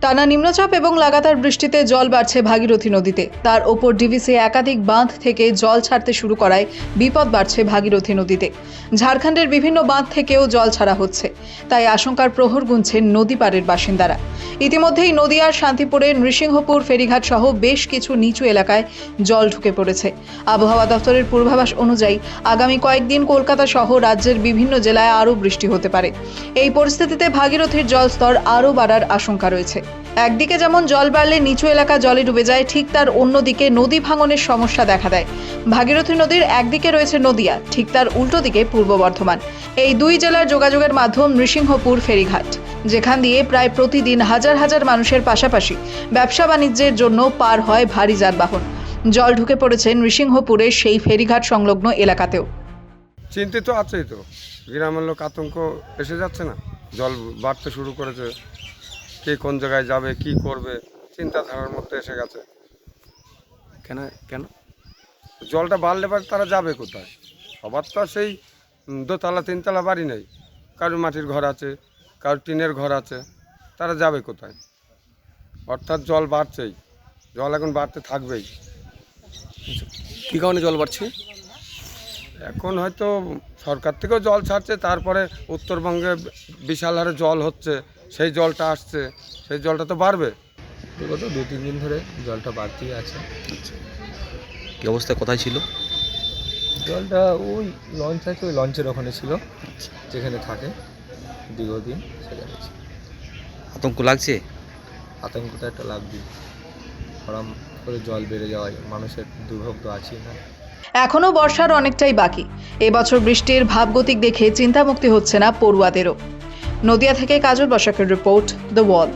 টানা নিম্নচাপ এবং লাগাতার বৃষ্টিতে জল বাড়ছে ভাগীরথী নদীতে। তার ওপর ডিভিসি একাধিক বাঁধ থেকে জল ছাড়তে শুরু করায় বিপদ বাড়ছে ভাগীরথী নদীতে। ঝাড়খণ্ডের বিভিন্ন বাঁধ থেকেও জল ছাড়া হচ্ছে, তাই আশঙ্কার প্রহর গুনছেন নদী পাড়ের বাসিন্দারা। ইতিমধ্যেই নদিয়ার শান্তিপুরের নৃসিংহপুর ফেরিঘাট সহ বেশ কিছু নিচু এলাকায় জল ঢুকে পড়েছে। আবহাওয়া দফতরের পূর্বাভাস অনুযায়ী আগামী কয়েকদিন কলকাতা সহ রাজ্যের বিভিন্ন জেলায় আরও বৃষ্টি হতে পারে। এই পরিস্থিতিতে ভাগীরথীর জলস্তর আরও বাড়ার আশঙ্কা রয়েছে। একদিকে যেমন জল বাড়লে নিচু এলাকা জলে ডুবে যায়, ঠিক তার অন্যদিকে নদী ভাঙনের সমস্যা দেখা দেয়। ভাগীরথী নদীর একদিকে রয়েছে নদিয়া, ঠিক তার উল্টো দিকে পূর্ব বর্ধমান। এই দুই জেলার যোগাযোগের মাধ্যম নৃসিংহপুর ফেরিঘাট, যেখান দিয়ে প্রায় প্রতিদিন হাজার হাজার মানুষের পাশাপাশি ব্যবসা বাণিজ্যের জন্য পার হয় ভারী যানবাহন। জল ঢুকে পড়েছে নৃসিংহপুরের সেই ফেরিঘাট সংলগ্ন এলাকাতেও। চিন্তিত আছেই তো, গ্রামের লোক আতঙ্ক এসে যাচ্ছে না, জল বাড়তে শুরু করেছে, কে কোন জায়গায় যাবে কি করবে চিন্তাধারার মধ্যে এসে গেছে। কেন জলটা বাড়লে পরে তারা যাবে কোথায়? সবার তো সেই দোতলা তিনতলা বাড়ি নেই, কারোর মাটির ঘর আছে, কারোর টিনের ঘর আছে, তারা যাবে কোথায়? অর্থাৎ জল বাড়ছেই, জল এখন বাড়তে থাকবেই। কী কারণে জল বাড়ছে? এখন হয়তো সরকার থেকেও জল ছাড়ছে, তারপরে উত্তরবঙ্গে বিশাল হারে জল হচ্ছে, সেই জলটা আসছে, সেই জলটা তো বাড়বে। বিগত 2-3 দিন ধরে জলটা বাড়তেই আছে। কী অবস্থা, কোথায় ছিল জলটা ওই লঞ্চ আছে, ওই লঞ্চের ওখানে ছিল, যেখানে থাকে দীর্ঘদিন সেখানে ছিল। আতঙ্ক লাগছে? আতঙ্কটা একটা লাগবে, হঠাৎ করে জল বেড়ে যাওয়ায় মানুষের দুর্ভোগ তো আছেই না। এখনও বর্ষার অনেকটাই বাকি। এবছর বৃষ্টির ভাবগতিক দেখে চিন্তামুক্তি হচ্ছে না পড়ুয়াদেরও। নদিয়া থেকে কাজল বসাকের রিপোর্ট, দ্য ওয়াল।